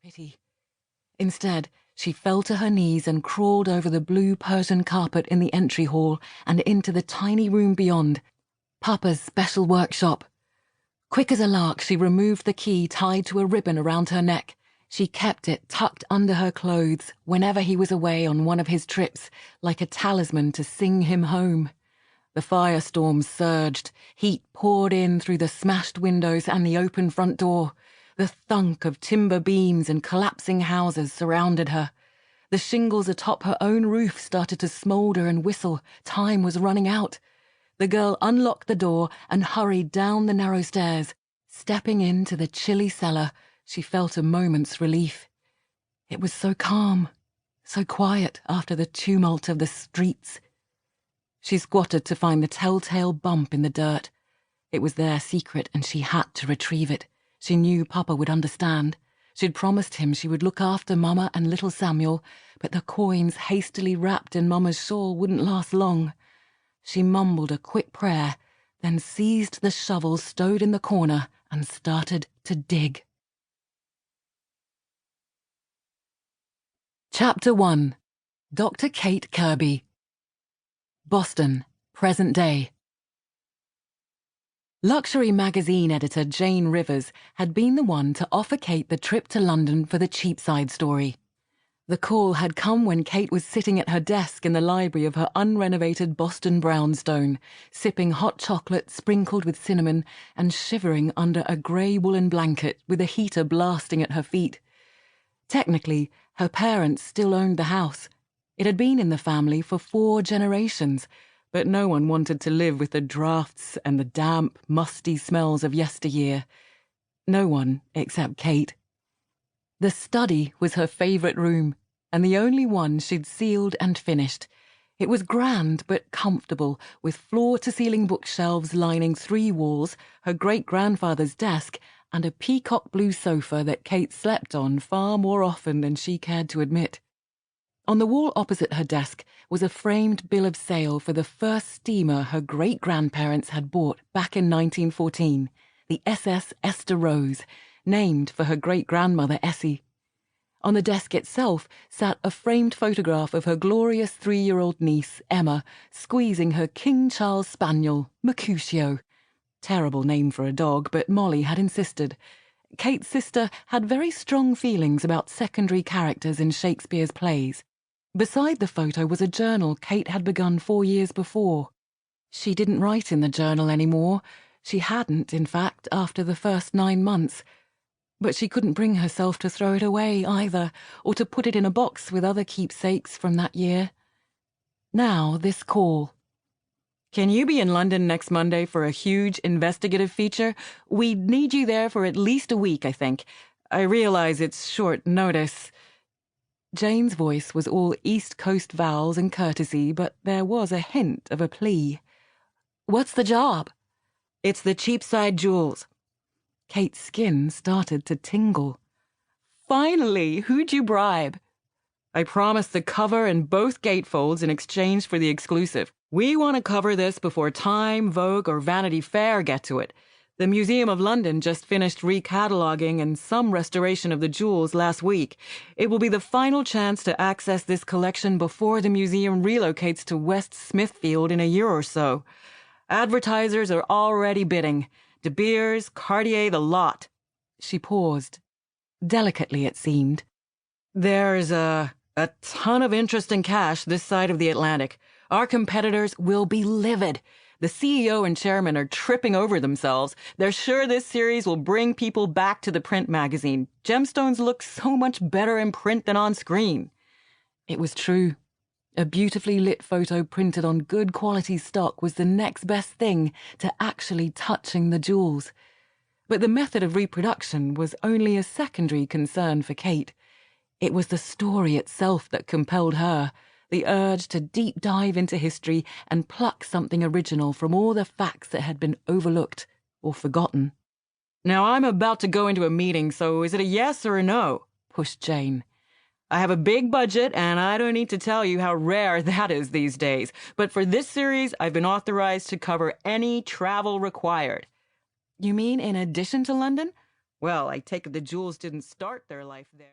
Pity. Instead, she fell to her knees and crawled over the blue Persian carpet in the entry hall and into the tiny room beyond, Papa's special workshop. Quick as a lark, she removed the key tied to a ribbon around her neck. She kept it tucked under her clothes whenever he was away on one of his trips, like a talisman to sing him home. The firestorm surged. Heat poured in through the smashed windows and the open front door. The thunk of timber beams and collapsing houses surrounded her. The shingles atop her own roof started to smoulder and whistle. Time was running out. The girl unlocked the door and hurried down the narrow stairs. Stepping into the chilly cellar, she felt a moment's relief. It was so calm, so quiet after the tumult of the streets. She squatted to find the telltale bump in the dirt. It was their secret and she had to retrieve it. She knew Papa would understand. She'd promised him she would look after Mama and little Samuel, but the coins hastily wrapped in Mama's shawl wouldn't last long. She mumbled a quick prayer, then seized the shovel stowed in the corner and started to dig. Chapter 1. Dr. Kate Kirby. Boston, present day. Luxury magazine editor Jane Rivers had been the one to offer Kate the trip to London for the Cheapside story. The call had come when Kate was sitting at her desk in the library of her unrenovated Boston brownstone, sipping hot chocolate sprinkled with cinnamon and shivering under a grey woolen blanket with a heater blasting at her feet. Technically, her parents still owned the house. It had been in the family for 4 generations, but no one wanted to live with the drafts and the damp, musty smells of yesteryear. No one except Kate. The study was her favourite room, and the only one she'd sealed and finished. It was grand but comfortable, with floor-to-ceiling bookshelves lining 3 walls, her great-grandfather's desk, and a peacock blue sofa that Kate slept on far more often than she cared to admit. On the wall opposite her desk was a framed bill of sale for the first steamer her great-grandparents had bought back in 1914, the SS Esther Rose, named for her great-grandmother Essie. On the desk itself sat a framed photograph of her glorious 3-year-old niece, Emma, squeezing her King Charles Spaniel, Mercutio. Terrible name for a dog, but Molly had insisted. Kate's sister had very strong feelings about secondary characters in Shakespeare's plays. Beside the photo was a journal Kate had begun 4 years before. She didn't write in the journal anymore. She hadn't, in fact, after the first 9 months. But she couldn't bring herself to throw it away either, or to put it in a box with other keepsakes from that year. Now this call. "Can you be in London next Monday for a huge investigative feature? We'd need you there for at least a week, I think. I realize it's short notice." Jane's voice was all East Coast vowels and courtesy, but there was a hint of a plea. "What's the job?" "It's the Cheapside jewels." Kate's skin started to tingle. "Finally! Who'd you bribe?" "I promised the cover and both gatefolds in exchange for the exclusive. We want to cover this before Time, Vogue, or Vanity Fair get to it. The Museum of London just finished recataloguing and some restoration of the jewels last week. It will be the final chance to access this collection before the museum relocates to West Smithfield in a year or so. Advertisers are already bidding. De Beers, Cartier, the lot." She paused. Delicately, it seemed. "There's a ton of interest in cash this side of the Atlantic. Our competitors will be livid. The CEO and chairman are tripping over themselves. They're sure this series will bring people back to the print magazine. Gemstones look so much better in print than on screen." It was true. A beautifully lit photo printed on good quality stock was the next best thing to actually touching the jewels. But the method of reproduction was only a secondary concern for Kate. It was the story itself that compelled her, the urge to deep dive into history and pluck something original from all the facts that had been overlooked or forgotten. "Now I'm about to go into a meeting, so is it a yes or a no?" pushed Jane. "I have a big budget, and I don't need to tell you how rare that is these days. But for this series, I've been authorized to cover any travel required." "You mean in addition to London?" "Well, I take it the jewels didn't start their life there."